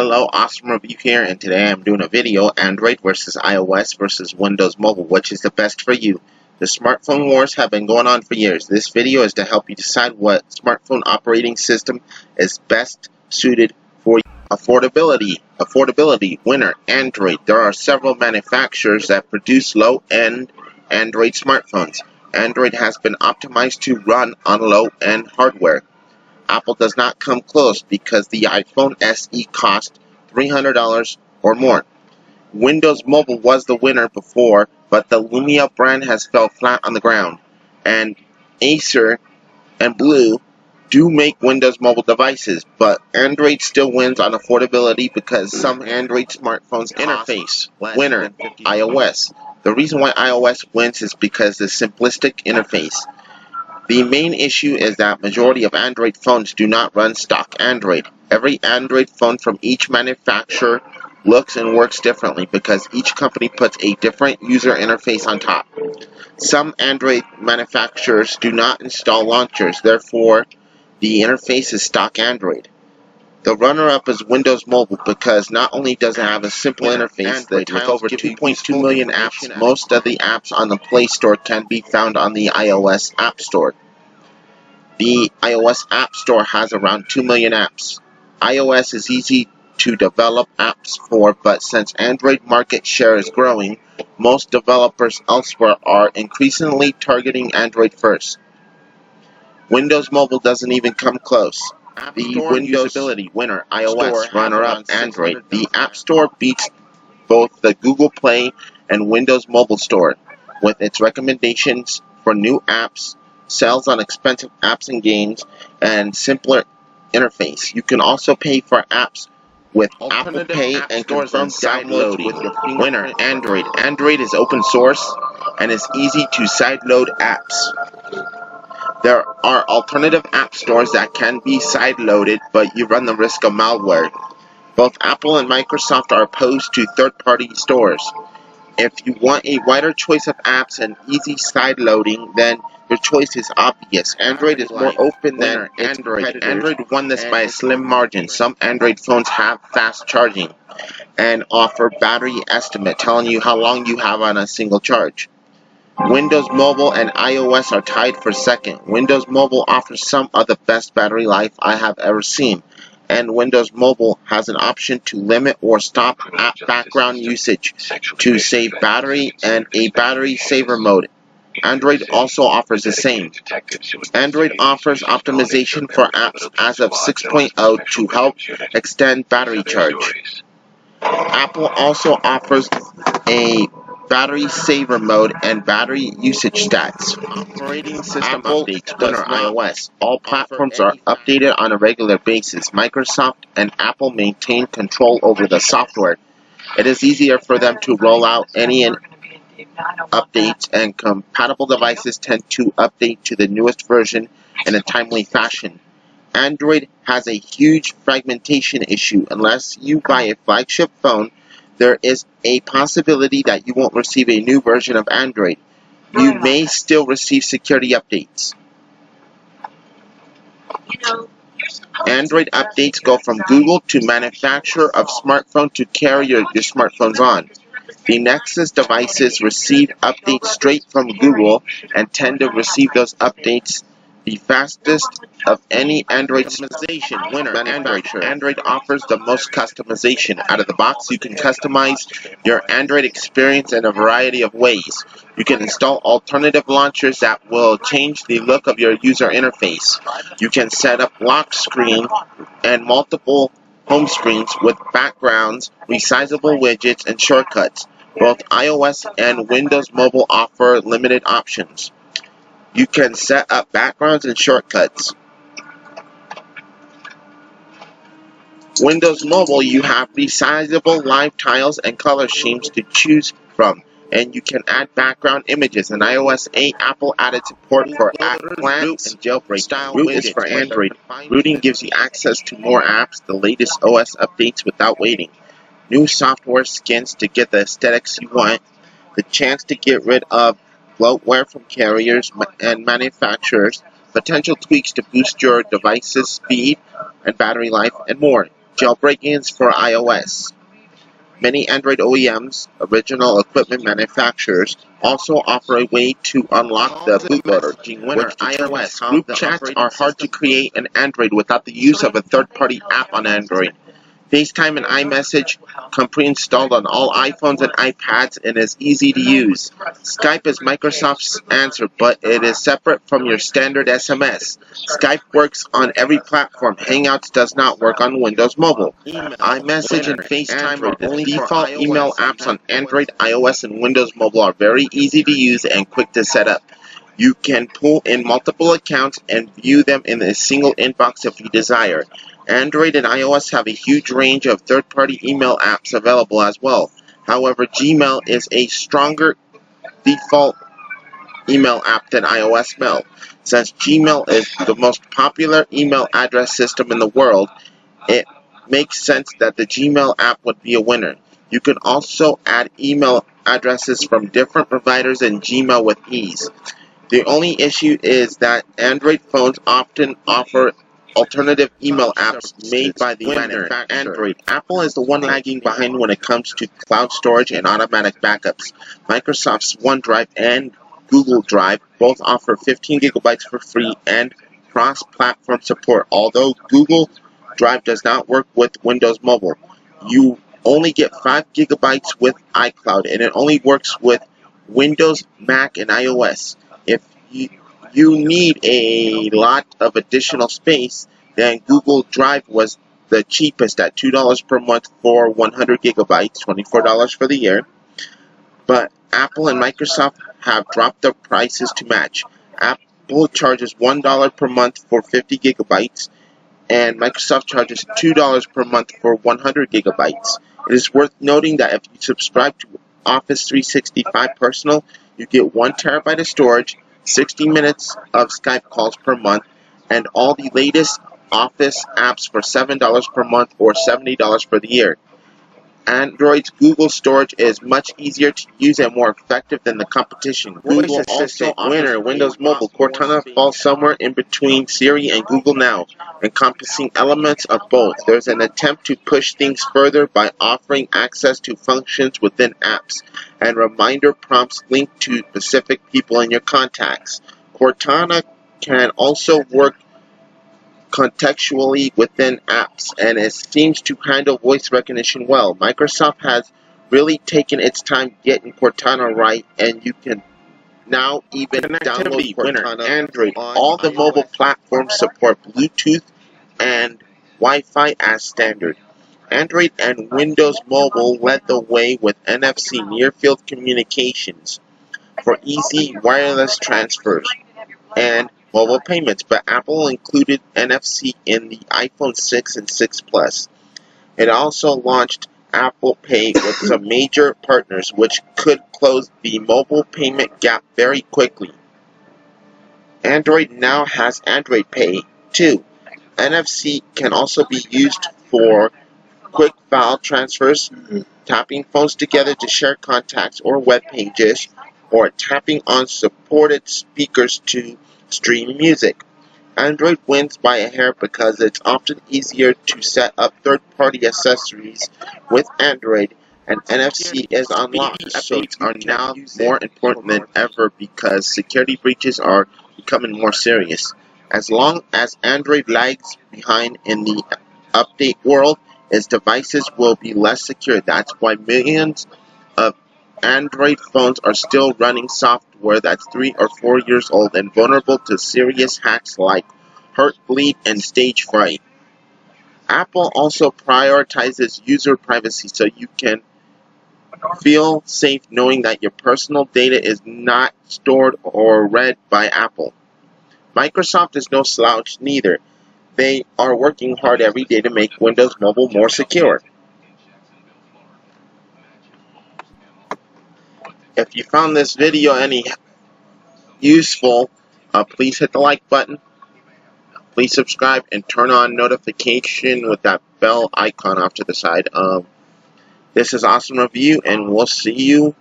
Hello, Awesome Review here, and today I'm doing a video, Android versus iOS versus Windows Mobile. Which is the best for you? The smartphone wars have been going on for years. This video is to help you decide what smartphone operating system is best suited for you. Affordability, winner, Android. There are several manufacturers that produce low-end Android smartphones. Android has been optimized to run on low-end hardware. Apple does not come close because the iPhone SE cost $300 or more. Windows Mobile was the winner before, but the Lumia brand has fell flat on the ground. And Acer and Blue do make Windows Mobile devices, but Android still wins on affordability because some Android smartphones interface. Winner, iOS. The reason why iOS wins is because the simplistic interface. The main issue is that majority of Android phones do not run stock Android. Every Android phone from each manufacturer looks and works differently because each company puts a different user interface on top. Some Android manufacturers do not install launchers, therefore the interface is stock Android. The runner-up is Windows Mobile because not only does it have a simple interface with over 2.2 million apps, most of the apps on the Play Store can be found on the iOS App Store. The iOS App Store has around 2 million apps. iOS is easy to develop apps for, but since Android market share is growing, most developers elsewhere are increasingly targeting Android first. Windows Mobile doesn't even come close. The Windows usability winner, iOS, runner-up, Android. The App Store beats both the Google Play and Windows Mobile Store with its recommendations for new apps, sales on expensive apps and games, and simpler interface. You can also pay for apps with Apple Pay and confirm downloads with your fingerprint. Winner, Android. Android is open source and is easy to sideload apps. There are alternative app stores that can be sideloaded, but you run the risk of malware. Both Apple and Microsoft are opposed to third-party stores. If you want a wider choice of apps and easy sideloading, then your choice is obvious. Android is more open than Android. Android won this by a slim margin. Some Android phones have fast charging and offer battery estimate telling you how long you have on a single charge. Windows Mobile and iOS are tied for second. Windows Mobile offers some of the best battery life I have ever seen, and Windows Mobile has an option to limit or stop app background usage to save battery and a battery saver mode. Android also offers the same. Android offers optimization for apps as of 6.0 to help extend battery charge. Apple also offers a battery saver mode and battery usage stats. Operating system updates winner iOS. All platforms are updated on a regular basis. Microsoft and Apple maintain control over the software. It is easier for them to roll out any updates, and compatible devices tend to update to the newest version in a timely fashion. Android has a huge fragmentation issue. Unless you buy a flagship phone, there is a possibility that you won't receive a new version of Android. You may still receive security updates. Android updates go from Google to manufacturer of smartphone to carrier your smartphone's on. The Nexus devices receive updates straight from Google and tend to receive those updates the fastest of any Android customization. Winner, manufacturer. Android offers the most customization. Out of the box, you can customize your Android experience in a variety of ways. You can install alternative launchers that will change the look of your user interface. You can set up lock screen and multiple home screens with backgrounds, resizable widgets, and shortcuts. Both iOS and Windows Mobile offer limited options. You can set up backgrounds and shortcuts. Windows Mobile, you have resizable live tiles and color schemes to choose from, and you can add background images. In iOS 8, Apple added support for app plants and jailbreak. Root is for Android. Rooting gives you access to more apps, the latest OS updates without waiting. New software skins to get the aesthetics you want. The chance to get rid of bloatware from carriers and manufacturers, potential tweaks to boost your device's speed and battery life, and more. Jailbreakings for iOS. Many Android OEMs, original equipment manufacturers, also offer a way to unlock the bootloader, which determines how group chats are hard to create in Android without the use of a third-party app on Android. FaceTime and iMessage come pre-installed on all iPhones and iPads and is easy to use. Skype is Microsoft's answer, but it is separate from your standard SMS. Skype works on every platform. Hangouts does not work on Windows Mobile. iMessage and FaceTime are the default email apps on Android, iOS, and Windows Mobile are very easy to use and quick to set up. You can pull in multiple accounts and view them in a single inbox if you desire. Android and iOS have a huge range of third-party email apps available as well. However, Gmail is a stronger default email app than iOS Mail. Since Gmail is the most popular email address system in the world, it makes sense that the Gmail app would be a winner. You can also add email addresses from different providers in Gmail with ease. The only issue is that Android phones often offer alternative email apps made by the manufacturer. Android. Apple is the one lagging behind when it comes to cloud storage and automatic backups. Microsoft's OneDrive and Google Drive both offer 15 gigabytes for free and cross-platform support, although Google Drive does not work with Windows Mobile. You only get 5 gigabytes with iCloud, and it only works with Windows, Mac, and iOS. If you need a lot of additional space, then Google Drive was the cheapest at $2 per month for 100 gigabytes, $24 for the year. But Apple and Microsoft have dropped their prices to match. Apple charges $1 per month for 50 gigabytes, and Microsoft charges $2 per month for 100 gigabytes. It is worth noting that if you subscribe to Office 365 Personal, you get 1 terabyte of storage, 60 minutes of Skype calls per month, and all the latest Office apps for $7 per month or $70 for the year. Android's Google storage is much easier to use and more effective than the competition. Google Assistant winner, Windows Mobile. Cortana falls somewhere in between Siri and Google Now, encompassing elements of both. There's an attempt to push things further by offering access to functions within apps and reminder prompts linked to specific people in your contacts. Cortana can also work contextually within apps, and it seems to handle voice recognition well. Microsoft has really taken its time getting Cortana right, and you can now even download Cortana Android. All the mobile platforms support Bluetooth and Wi-Fi as standard. Android and Windows Mobile led the way with NFC near-field communications for easy wireless transfers and mobile payments, but Apple included NFC in the iPhone 6 and 6 Plus. It also launched Apple Pay with some major partners, which could close the mobile payment gap very quickly. Android now has Android Pay, too. NFC can also be used for quick file transfers, tapping phones together to share contacts or web pages, or tapping on supported speakers to stream music. Android wins by a hair because it's often easier to set up third-party accessories with Android, and NFC is unlocked. Updates are now more important than ever because security breaches are becoming more serious. As long as Android lags behind in the update world, its devices will be less secure. That's why millions of Android phones are still running software that's 3 or 4 years old and vulnerable to serious hacks like Heartbleed and stage fright. Apple also prioritizes user privacy so you can feel safe knowing that your personal data is not stored or read by Apple. Microsoft is no slouch neither. They are working hard every day to make Windows Mobile more secure. If you found this video any useful, please hit the like button. Please subscribe and turn on notification with that bell icon off to the side. This is Awesome Review, and we'll see you